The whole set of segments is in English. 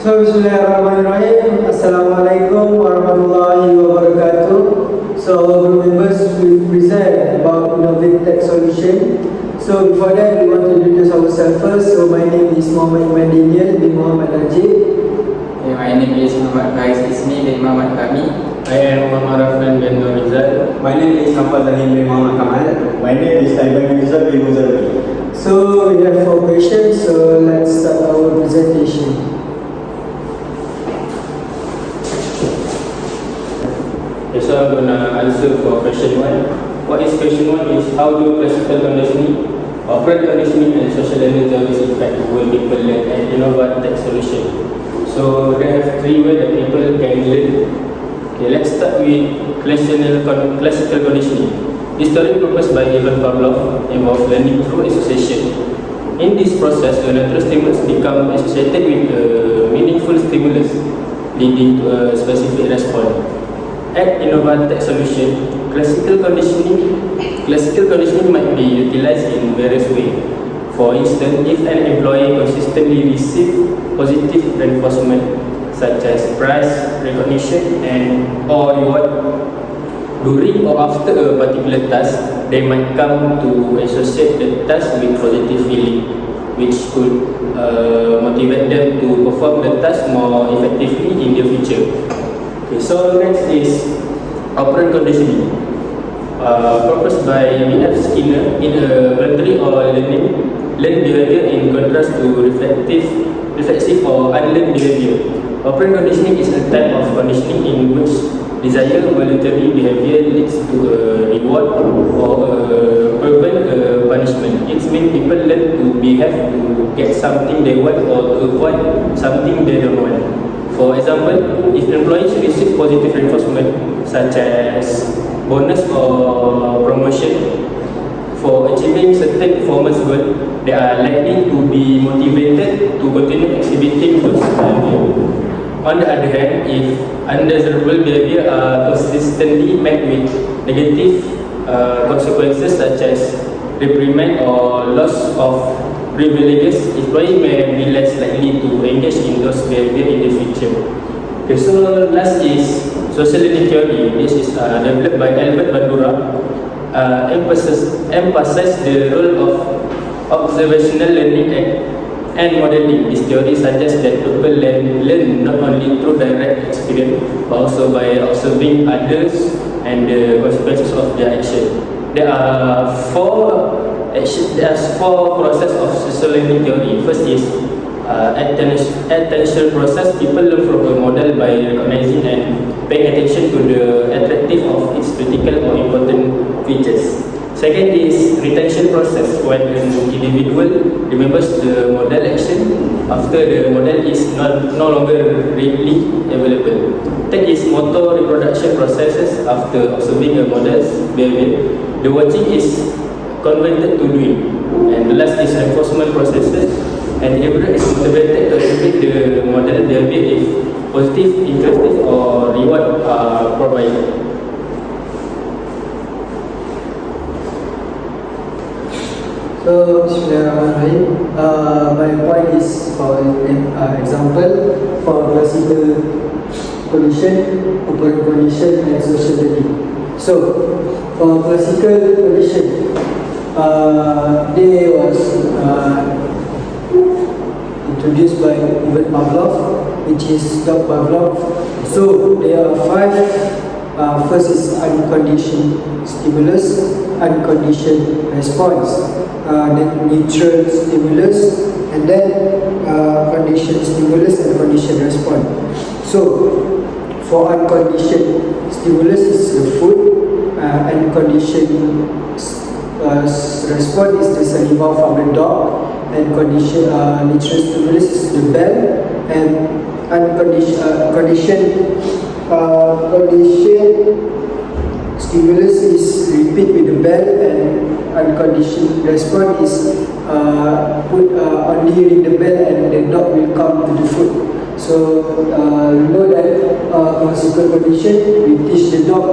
So, Bismillahirrahmanirrahim. Assalamualaikum warahmatullahi wabarakatuh. So, group members will present about innovative tech solution. So, before that, we want to introduce ourselves first. So, my name is Muhammad Iman Daniel bin Muhammad Najib. My name is Muhammad Faiz Ismi bin Muhammad Fahmi. I am Muhammad Raflan bin Rizal. My name is Hafaz Rahim bin Muhammad Kamal. My name is Taiban Rizal bin Muzal. So, we have 4 questions. So, let's start our presentation. Okay, so I'm gonna answer for question 1. What is question 1 is how do classical conditioning, operant conditioning and social learning theories impact the way people learn and innovate tech solution. So there are 3 ways that people can learn. Okay, let's start with classical conditioning. This theory proposed by Ivan Pavlov involves learning through association. In this process, a natural stimulus becomes associated with a meaningful stimulus, leading to a specific response. At innovative tech solution, classical conditioning might be utilized in various ways. For instance, if an employee consistently receives positive reinforcement such as praise, recognition, or reward during or after a particular task, they might come to associate the task with positive feeling, which could motivate them to perform the task more effectively in the future. Okay, so next is operant conditioning, proposed by B.F. Skinner in a voluntary or learned behavior in contrast to reflexive or unlearned behavior. Operant conditioning is a type of conditioning in which desired voluntary behavior leads to a reward or prevent punishment. It means people learn to behave to get something they want or to avoid something they don't want. For example, if employees receive positive reinforcement such as bonus or promotion for achieving certain performance goals, they are likely to be motivated to continue exhibiting those behavior. On the other hand, if undesirable behavior are consistently met with negative consequences such as reprimand or loss of privileges, employees may be less likely to engage in those behavior in the future. Okay, so last is social learning theory. This is developed by Albert Bandura. Emphasize the role of observational learning and modeling. This theory suggests that people learn not only through direct experience but also by observing others and the consequences of their action. There are four processes of social learning theory. First is attention process. People learn from a model by recognizing and paying attention to the attractive of its critical or important features. Second is retention process, when an individual remembers the model action after the model is no longer readily available. Third is motor reproduction processes after observing a model's behavior. The watching is converted to doing. And the last is reinforcement processes, and everyone is motivated to exhibit the model behavior if positive, interesting, or reward are provided. So, Bismillahirrahmanirrahim. My point is for example for classical condition, operant condition, and social learning. So, for classical condition, they was introduced by Ivan Pavlov, which is Dr. Pavlov. So, there are 5. First is unconditioned stimulus, unconditioned response, then neutral stimulus, and then conditioned stimulus and conditioned response. So, for unconditioned stimulus is the food, unconditioned response is the saliva from the dog, and neutral stimulus is the bell, and conditioned stimulus is repeat with the bell, and unconditioned response is put only ring the bell and the dog will come to the food. So you know that classical condition, we teach the dog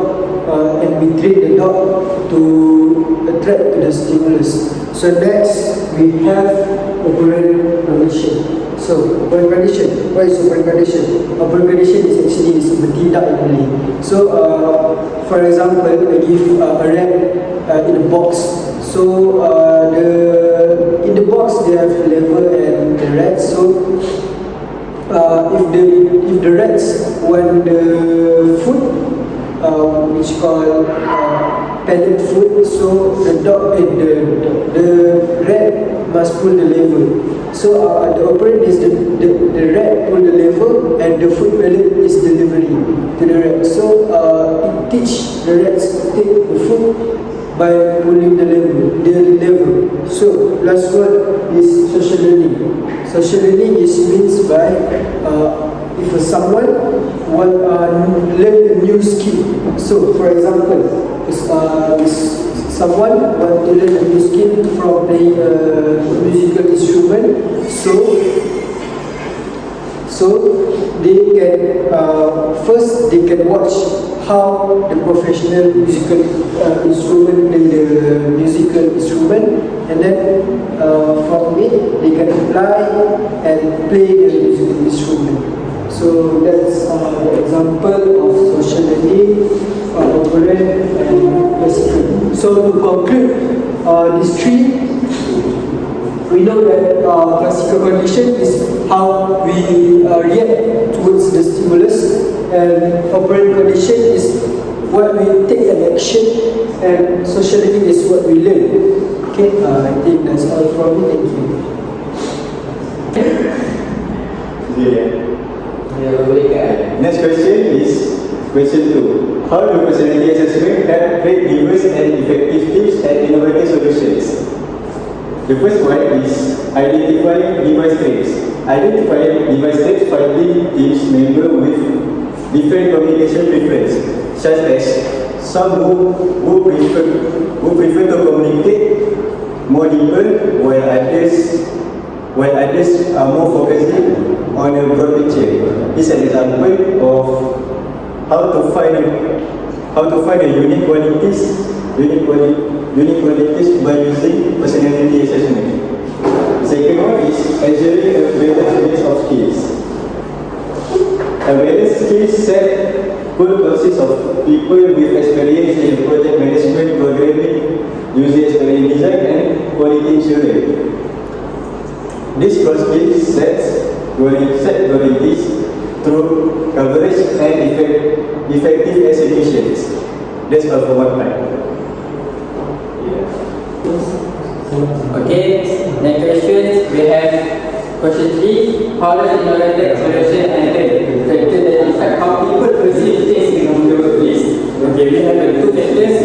and we train the dog to attract to the stimulus. So next we have operant condition. So operant condition, what is operant condition? Operant condition is actually seperti tidak in Malay. So for example, I give a rat in a box. So in the box they have the level and the rats. So if the rats want the food, which called pellet food, so the rat must pull the lever. So the operand is the rat pull the lever and the food pellet is delivery to the rat. So it teach the rats to take the food by pulling the lever. So last one is social learning. Social learning means by if someone want learn a new skill. So for example, someone want to learn a new skill from playing a musical instrument. So they can first they can watch how the professional musical instrument play the musical instrument, and then from it they can apply and play the musical instrument. So that's the example of social learning, operant and classical. So to conclude these three, we know that classical condition is how we react towards the stimulus, and operant condition is what we take an action, and social learning is what we learn. Okay, I think that's all from me. Thank you. Next question is question 2. How do personality assessment help create diverse and effective teams and innovative solutions? The first one is identifying device traits. Identifying device traits finding teams member with different communication preference, such as some who prefer to communicate more deeper, while others are more focusing on a broad picture. This is an example of how to find a unique qualities by using personality assessment. Second one is measuring a balanced mix of skills. A balanced skill set could consist of people with experience in project management, programming, user experience design, and quality assurance. These skill sets set qualities through coverage and effective executions. That's all for one time. Okay, next question we have question 3. How does innovative solution and factor that affect how people perceive things in the workplace? Okay, we have two factors.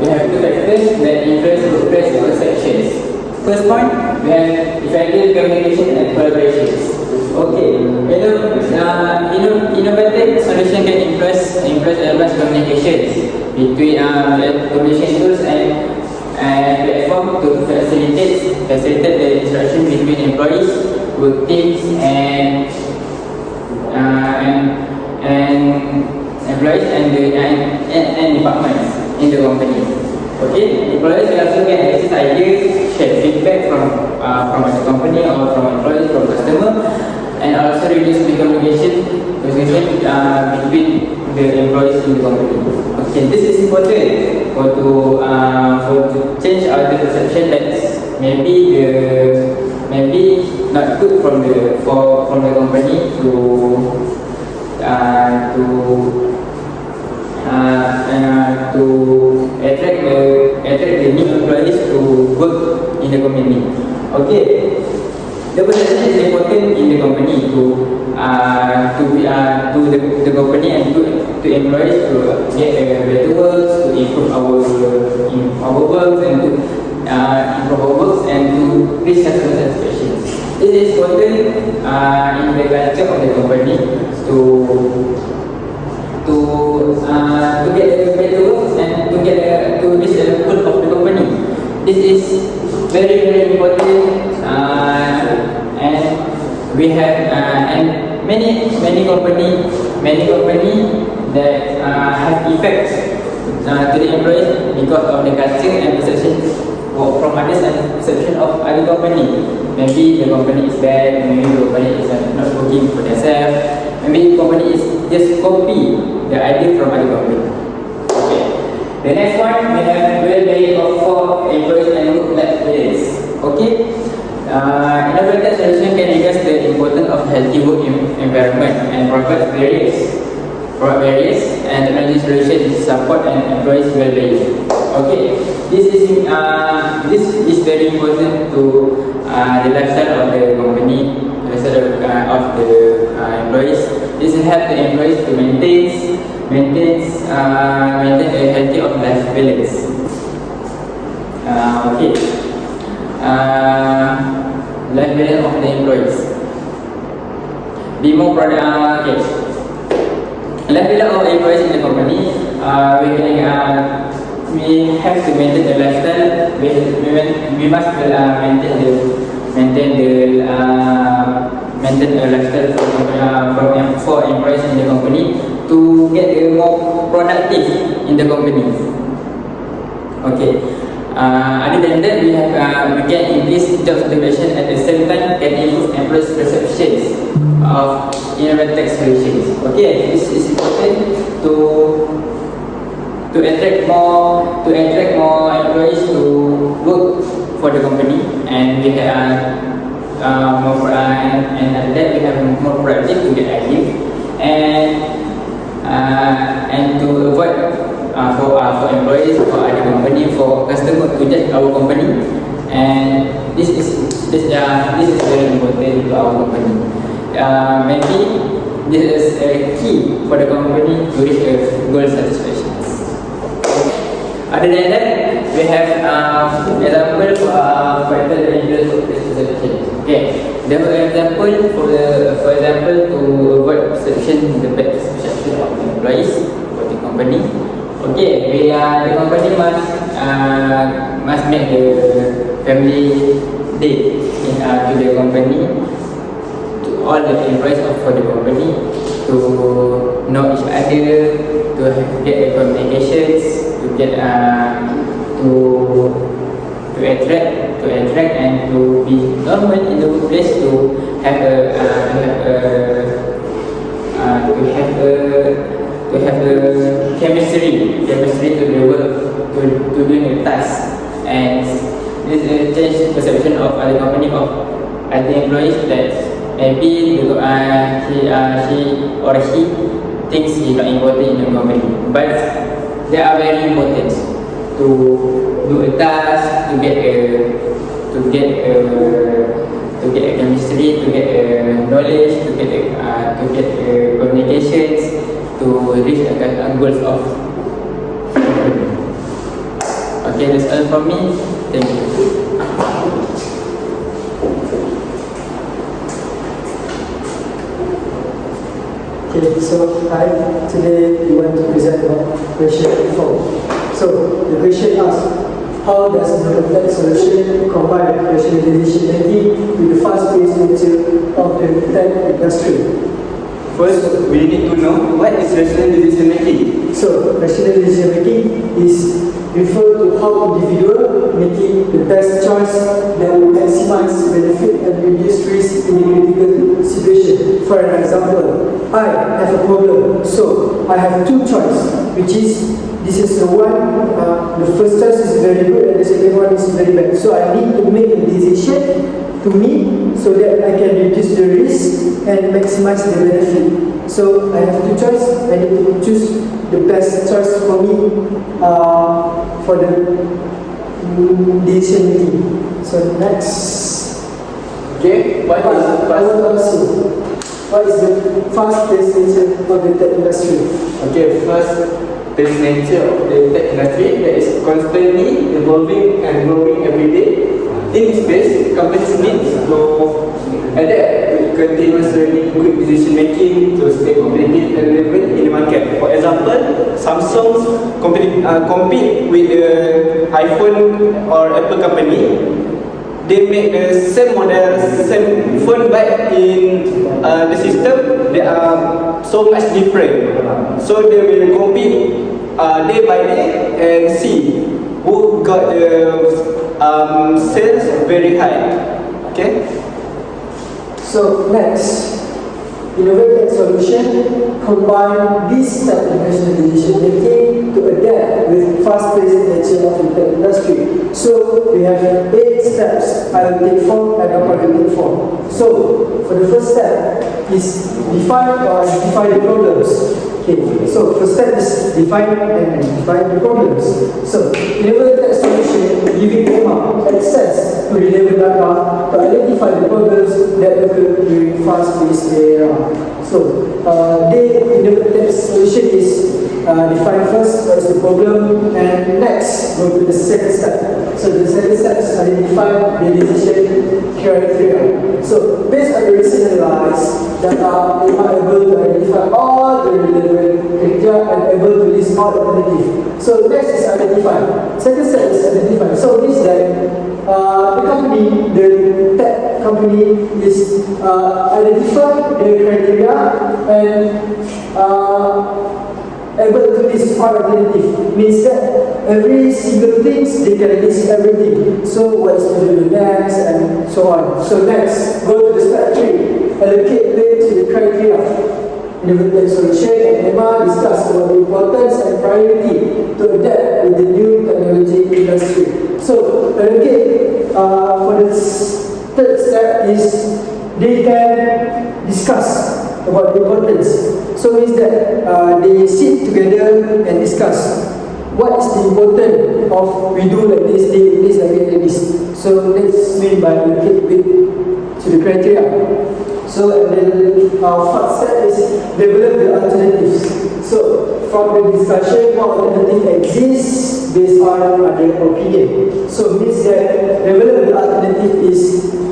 We have two factors that influence workplace perceptions. First point, we have effective communication and collaborations. Okay, innovative solution can influence advanced communications between communication tools and platform to facilitate the interaction between employees, work teams, and employees and departments in the company. Okay, employees can also get access ideas, share feedback from the company or from employees, from customer, and also reduce communication between the employees in the company. Okay, this is important for to change the perception that maybe not good from the company to attract the new employees to work in the company. Okay, the perception is important in the company to the company and to employees to get better works, to improve our works and to improve our works and to reach customer satisfaction. This is important in the culture of the company to get better works and to reach the goal of the company. This is very, very important, and we have and many company that have effects to the employees because of the culture and perception from others and perception of other company. Maybe the company is bad, maybe the company is not working for themselves, maybe the company is just copy the idea from other company. Okay. The next one, we have well-being of for employees and work-life balance. Okay. Innovative solution can discuss the importance of healthy work environment and provide various and technology solutions to support an employee's well-being. Okay, this is very important to the lifestyle of the company, lifestyle of the employees. This will help the employees to maintain a healthy of life balance. Okay, life balance of the employees. Be more product. Okay. Life balance of employees in the company. We have to maintain the lifestyle. We must maintain a lifestyle for employees in the company to get more productive in the company. Okay. Other than that, we can increase job satisfaction at the same time can improve employees' perceptions of innovative solutions. Okay, this is important to attract more employees to work for the company, and we have more and that we have more productive to get active and to avoid for employees, for other company, for customer to judge our company, and this is very important to our company. Maybe this is a key for the company to reach a goal satisfaction. Other than that, we have example for intelligence perception. Okay, there are example for example to avoid perception, the bad perception of employees for the company. Okay, the company must make the family day to the company, to all the employees for the company, to know each other, to get communications, to get to attract and to be normal in the workplace, to have a chemistry to the work, to doing a task, and this change perception of other company, of other employees, that maybe she or he thinks is not important in the company, but they are very important to do a task, to get a chemistry, to get a knowledge, to get communications, to reach a goals of. Okay, that's all from me. Thank you. Okay, so today we want to present about question 4. So the question asks, how does innovative solution combine rationalization making with the fast-paced nature of the tech industry? First, we need to know what is rational decision making. So rational decision making is refer to how individual making the best choice that will maximize benefit and reduce risk in a critical situation. For an example, I have a problem, so I have two choices, which is this is the one. The first choice is very good, and the second one is very bad. So I need to make a decision to me so that I can reduce the risk and maximize the benefit. So I have two choices. I need to choose the best choice for me for the decision making. So next, Okay, what is the fast-paced nature of the tech industry? Okay, first, the nature of the tech industry that is constantly evolving and growing every day. In this space, companies need to adapt with continuous learning, quick decision making to stay competitive and relevant in the market. For example, Samsung compete with the iPhone or Apple company. They make the same model, same phone, but in the system they are so much different. So they will compete day by day and see who got the sales very high. Okay. So next, innovative solution combine this type of decision making to adapt with fast-paced nature of the industry. So we have 8 steps: analytic form and operative form. So for the first step is define or identify the problems. Okay, so first step is define and identify the problems. So innovative solution giving EMA access to relevant data to identify the problems that occur during fast-paced era. So, the innovative solution is define first what is the problem, and next go to the second step. So the second step is identify the decision criteria. So based on the recent analysis, data they are able to identify all the relevant criteria and able to list all alternatives. So next is identify. Second step is identify. So this that the company, the tech company is identify the criteria and able to list all alternative. Means that every single things they can list everything. So what is to do next and so on. So next, go to the step 3. Allocate weight to the criteria. Innovative solution and EMA discuss about the importance and priority to adapt with the new technology industry. So allocate for the third step is they can discuss about the importance. So means that they sit together and discuss what is the importance of we do like this, this, like this. So that's mean by allocate weight to the criteria. So and then fourth step is develop the alternatives. So from the discussion, what alternative exists based on other opinion. So means that develop the alternative is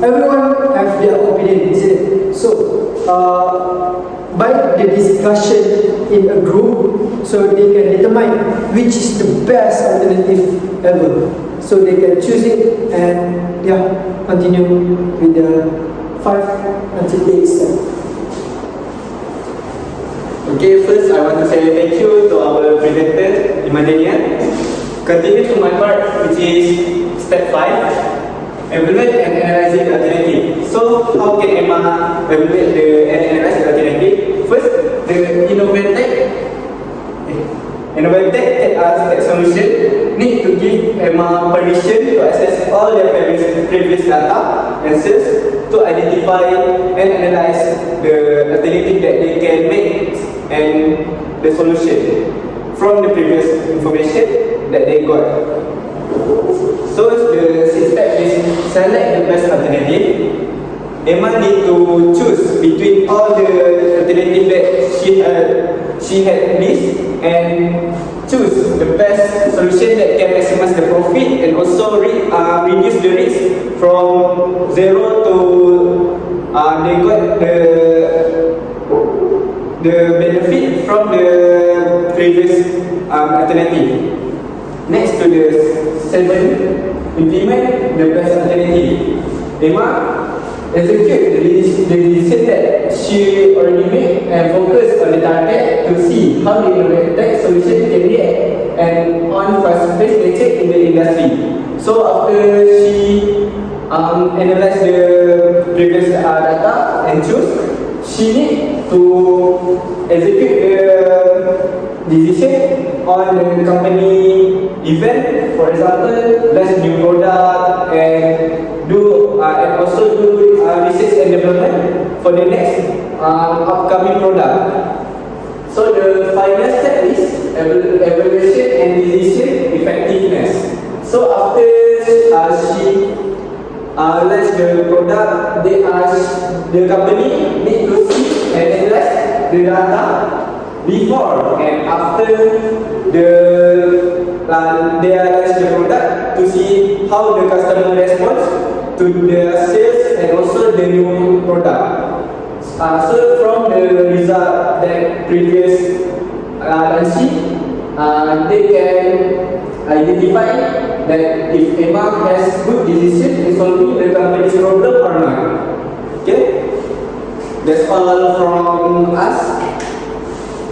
everyone have their opinion, isn't it? So by the discussion in a group, so they can determine which is the best alternative ever. So they can choose it and continue with the 5 until 8 steps. Okay, first I want to say thank you to our presenter, Imadania. Continue to my part, which is step 5, evaluate and analyze the alternative. So, how can EMA evaluate and analyze the alternative? First, the innovative tech solution need to give EMA permission to access all their previous data and sales to identify and analyze the alternative that they can make and the solution from the previous information that they got. So the sixth step is select the best alternative. EMA need to choose between all the alternatives that she had list and choose the best solution that can maximize the profit and also reduce the risk from 0 to they got the benefit from the previous alternative. Next to the 7, implement the best alternative. EMA execute the decision that she already made and focus on the target to see how the innovative solution can react and on fast-paced nature in the industry. So after she analyze the previous data and choose, she need to execute the decision on the company event. For example, launch new product and do and also do research and development for the next upcoming product. So the final step is evaluation and decision effectiveness. So after she launch the product, the company need to see and analyze the data before and after they launch the product to see how the customer responds to the sales and also the new product. So from the result that previous launching, they can identify that if EMA has good decision in solving the company's problem or not. Okay, that's all from us.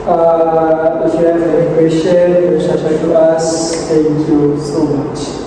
If you have any question, you shall try to ask. Thank you so much.